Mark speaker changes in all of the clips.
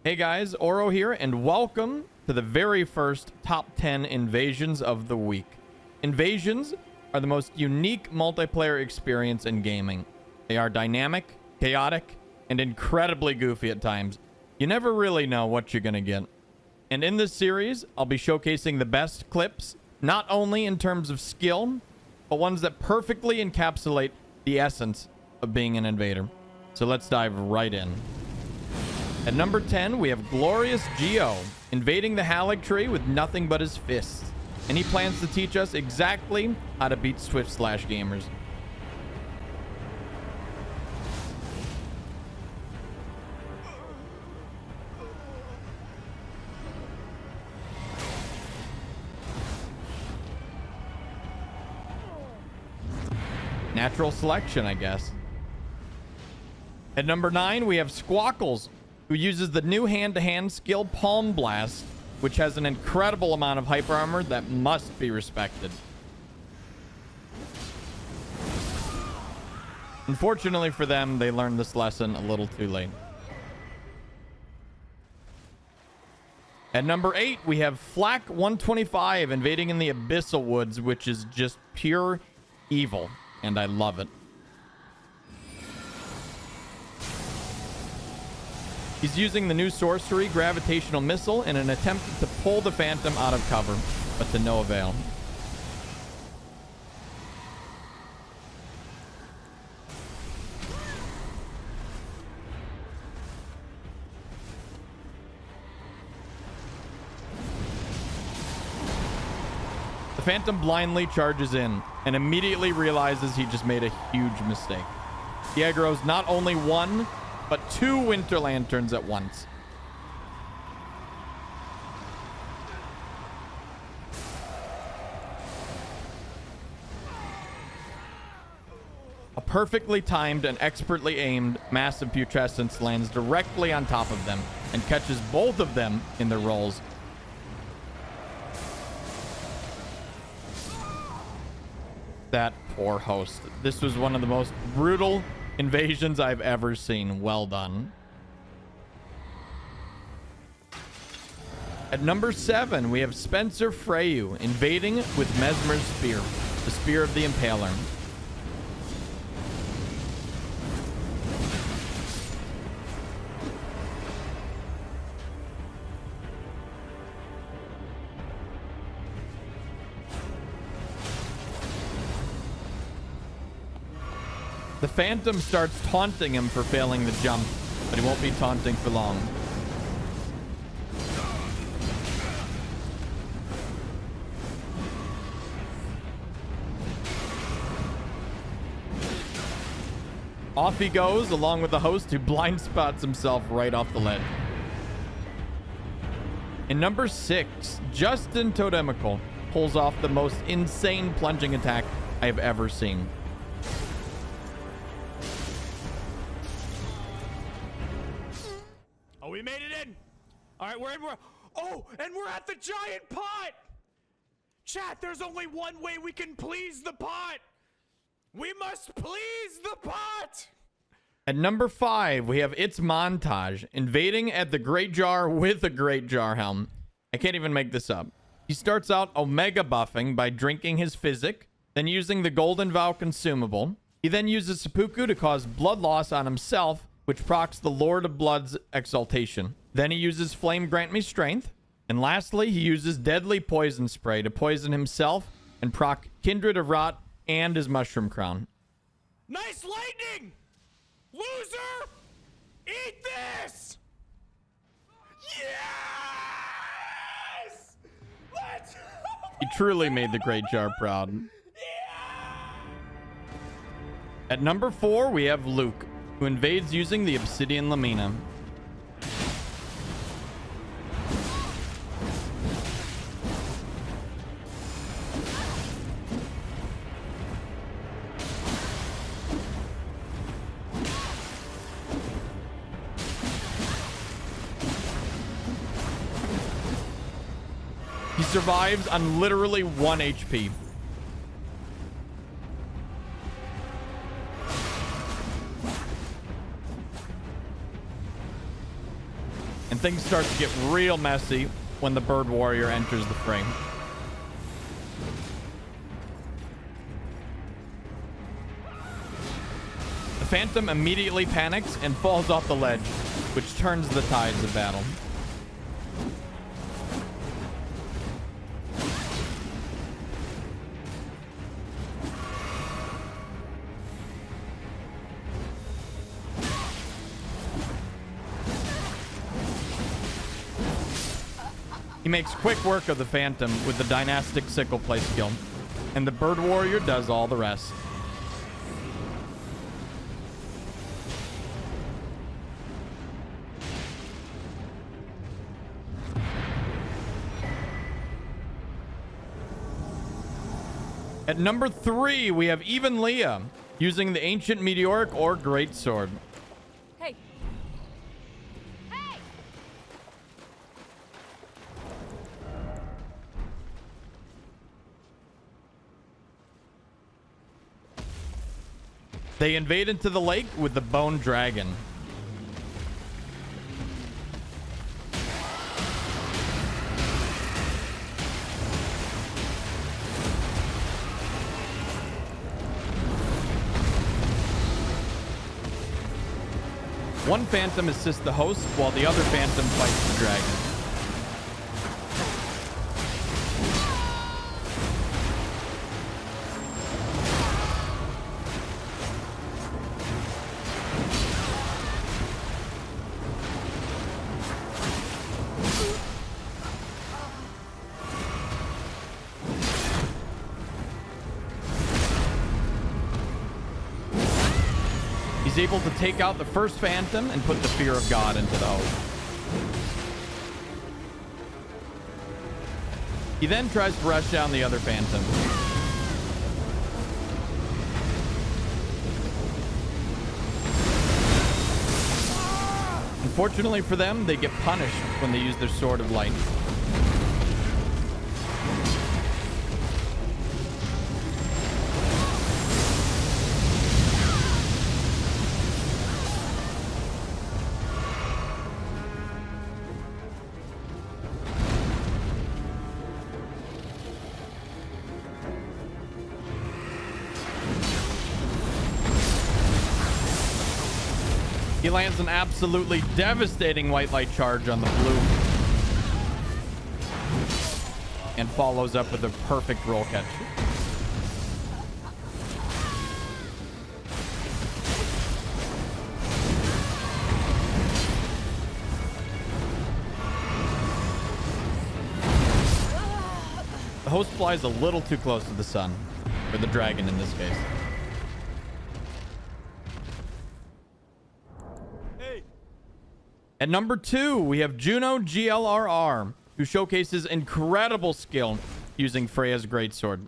Speaker 1: Hey guys, Oro here, and welcome to the very first top 10 invasions of the week. Invasions are the most unique multiplayer experience in gaming. They are dynamic, chaotic, and incredibly goofy at times. You never really know what you're gonna get. And in this series, I'll be showcasing the best clips, not only in terms of skill, but ones that perfectly encapsulate the essence of being an invader. So let's dive right in. At number 10, we have Glorious Geo, invading the Halleck tree with nothing but his fists. And he plans to teach us exactly how to beat Swift Slash gamers. Natural selection, I guess. At number 9, we have Squawkles, who uses the new hand-to-hand skill Palm Blast, which has an incredible amount of hyper armor that must be respected. Unfortunately for them, they learned this lesson a little too late. At number 8, we have Flak 125 invading in the Abyssal Woods, which is just pure evil, and I love it. He's using the new sorcery, Gravitational Missile, in an attempt to pull the Phantom out of cover, but to no avail. The Phantom blindly charges in and immediately realizes he just made a huge mistake. He aggroes not only one, but 2 Winter Lanterns at once. A perfectly timed and expertly aimed massive putrescence lands directly on top of them and catches both of them in their rolls. That poor host. This was one of the most brutal invasions I've ever seen. Well done. At number 7, we have Spencer Freyu invading with Mesmer's Spear, the Spear of the Impaler. The Phantom starts taunting him for failing the jump, but he won't be taunting for long. Off he goes, along with the host, who blind spots himself right off the ledge. In number 6, Justin Totemical pulls off the most insane plunging attack I've ever seen.
Speaker 2: Oh, we made it in. All right, we're in. And we're at the giant pot. Chat, there's only one way we can please the pot. We must please the pot.
Speaker 1: At number 5, we have It's Montage, invading at the Great Jar with a Great Jar Helm. I can't even make this up. He starts out Omega buffing by drinking his Physic, then using the Golden Vow consumable. He then uses Seppuku to cause blood loss on himself, which procs the Lord of Blood's exaltation. Then he uses Flame Grant Me Strength. And lastly, he uses Deadly Poison Spray to poison himself and proc Kindred of Rot and his Mushroom Crown.
Speaker 2: Nice lightning! Loser! Eat this! Yes! Let's...
Speaker 1: He truly made the Great Jar proud.
Speaker 2: Yeah!
Speaker 1: At number 4, we have Luke, who invades using the Obsidian Lamina. He survives on literally 1 HP. And things start to get real messy when the bird warrior enters the frame. The Phantom immediately panics and falls off the ledge, which turns the tides of battle. He makes quick work of the Phantom with the dynastic sickle play skill, and the bird warrior does all the rest. At number 3, we have even Leah using the ancient meteoric or greatsword.
Speaker 3: Hey. Hey.
Speaker 1: They invade into the lake with the bone dragon. One Phantom assists the host while the other Phantom fights the dragon. He's able to take out the first Phantom and put the fear of God into the host. He then tries to rush down the other Phantom. Unfortunately for them, they get punished when they use their Sword of Light. He lands an absolutely devastating white light charge on the blue. And follows up with a perfect roll catch. The host flies a little too close to the sun, or the dragon in this case. At number 2, we have Juno GLRR, who showcases incredible skill using Freya's greatsword.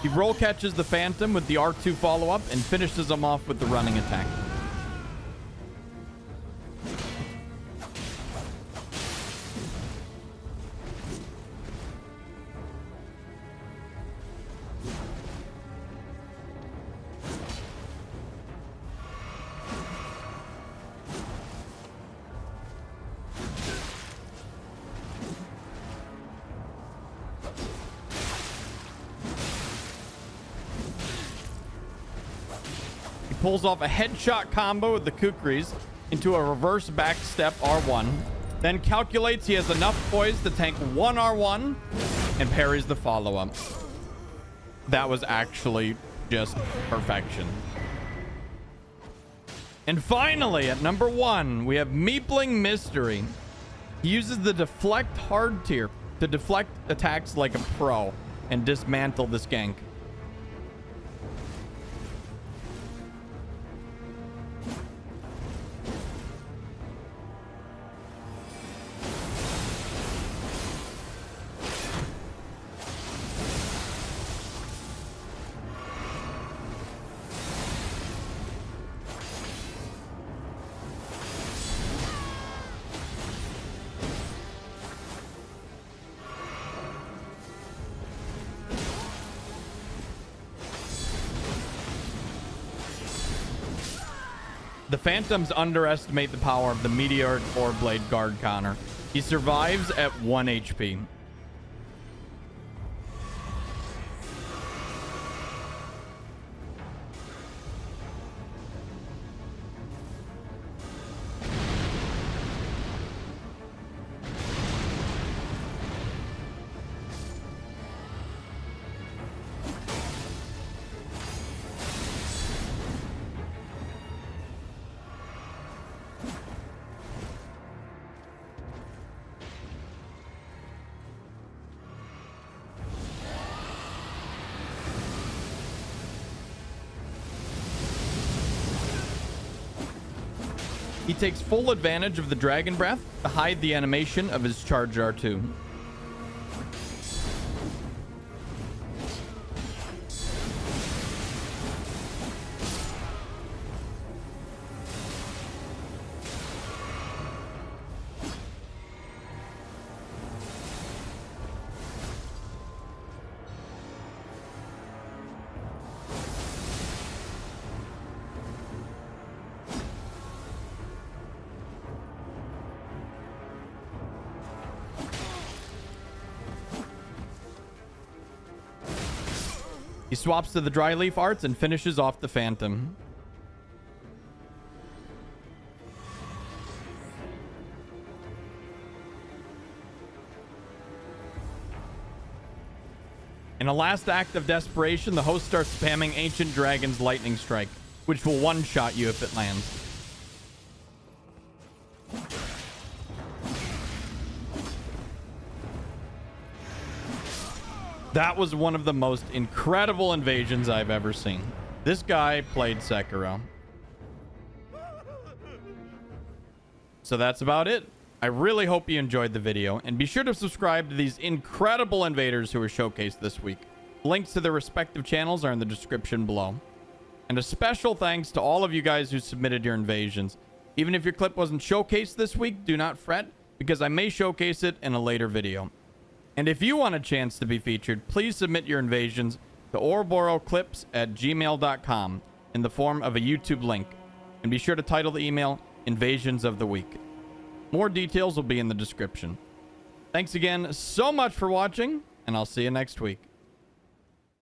Speaker 1: He roll catches the Phantom with the R2 follow-up and finishes him off with the running attack. Pulls off a headshot combo with the Kukris into a reverse backstep R1, then calculates he has enough poise to tank one R1 and parries the follow-up. That was actually just perfection. And finally, at number 1, we have Meepling Mystery. He uses the deflect hard tier to deflect attacks like a pro and dismantle this gank. The Phantoms underestimate the power of the Meteoric Orb Blade Guard Connor. He survives at 1 HP. He takes full advantage of the Dragon Breath to hide the animation of his Charge R2. He swaps to the Dry Leaf Arts and finishes off the Phantom. In a last act of desperation, the host starts spamming Ancient Dragon's Lightning Strike, which will one-shot you if it lands. That was one of the most incredible invasions I've ever seen. This guy played Sekiro. So that's about it. I really hope you enjoyed the video, and be sure to subscribe to these incredible invaders who were showcased this week. Links to their respective channels are in the description below. And a special thanks to all of you guys who submitted your invasions. Even if your clip wasn't showcased this week, do not fret, because I may showcase it in a later video. And if you want a chance to be featured, please submit your invasions to oroboroclips@gmail.com in the form of a YouTube link. And be sure to title the email Invasions of the Week. More details will be in the description. Thanks again so much for watching, and I'll see you next week.